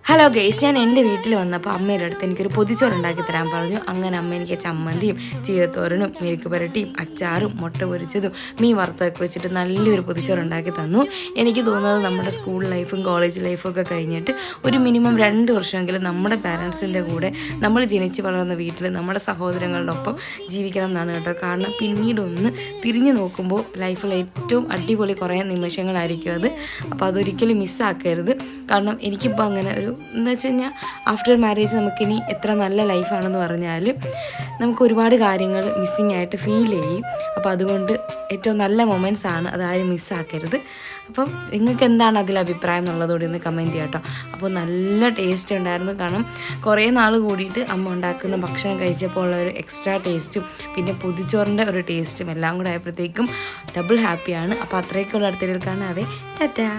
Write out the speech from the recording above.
Hello guys, ഞാൻ എൻ്റെ വീട്ടിൽ വന്നപ്പോൾ അമ്മയുടെ അടുത്ത് എനിക്കൊരു പൊതിച്ചോറ് ഉണ്ടാക്കി തരാൻ പറഞ്ഞു. അങ്ങനെ അമ്മ എനിക്ക് ചമ്മന്തിയും ചീരത്തോരനും മെഴുക്ക് പുരട്ടിയും അച്ചാറും മുട്ട പൊരിച്ചതും മീൻ വറുത്തൊക്കെ വെച്ചിട്ട് നല്ലൊരു പൊതിച്ചോറ് ഉണ്ടാക്കി തന്നു. എനിക്ക് തോന്നുന്നത് നമ്മുടെ സ്കൂൾ ലൈഫും കോളേജ് ലൈഫും ഒക്കെ കഴിഞ്ഞിട്ട് ഒരു മിനിമം 2 വർഷമെങ്കിലും നമ്മുടെ പാരൻസിൻ്റെ കൂടെ നമ്മൾ ജനിച്ച് വളർന്ന വീട്ടിൽ നമ്മുടെ സഹോദരങ്ങളുടെ ഒപ്പം ജീവിക്കണം എന്നാണ് കേട്ടോ. കാരണം പിന്നീടൊന്ന് തിരിഞ്ഞു നോക്കുമ്പോൾ ലൈഫിൽ ഏറ്റവും അടിപൊളി കുറേ നിമിഷങ്ങളായിരിക്കും അത്. അപ്പോൾ അതൊരിക്കലും മിസ്സാക്കരുത്. കാരണം എനിക്കിപ്പോൾ അങ്ങനെ ഒരു എന്താ വെച്ച് കഴിഞ്ഞാൽ ആഫ്റ്റർ മാരേജ് നമുക്കിനി എത്ര നല്ല ലൈഫാണെന്ന് പറഞ്ഞാൽ നമുക്ക് ഒരുപാട് കാര്യങ്ങൾ മിസ്സിങ് ആയിട്ട് ഫീൽ ചെയ്യും. അപ്പോൾ അതുകൊണ്ട് ഏറ്റവും നല്ല മൊമെൻറ്റ്സ് ആണ്, അതാരും മിസ്സാക്കരുത്. അപ്പം നിങ്ങൾക്ക് എന്താണ് അതിൽ അഭിപ്രായം എന്നുള്ളതോടെ ഒന്ന് കമൻറ്റ് ചെയ്യാം കേട്ടോ. അപ്പോൾ നല്ല ടേസ്റ്റ് ഉണ്ടായിരുന്നു. കാരണം കുറേ നാൾ കൂടിയിട്ട് അമ്മ ഉണ്ടാക്കുന്ന ഭക്ഷണം കഴിച്ചപ്പോൾ ഉള്ള ഒരു എക്സ്ട്രാ ടേസ്റ്റും പിന്നെ പൊതിച്ചോറിൻ്റെ ഒരു ടേസ്റ്റും എല്ലാം കൂടെ ആയപ്പോഴത്തേക്കും ഡബിൾ ഹാപ്പിയാണ്. അപ്പോൾ അത്രയൊക്കെയുള്ള അടുത്തേക്കാണ്. അതെ, ടാറ്റാ.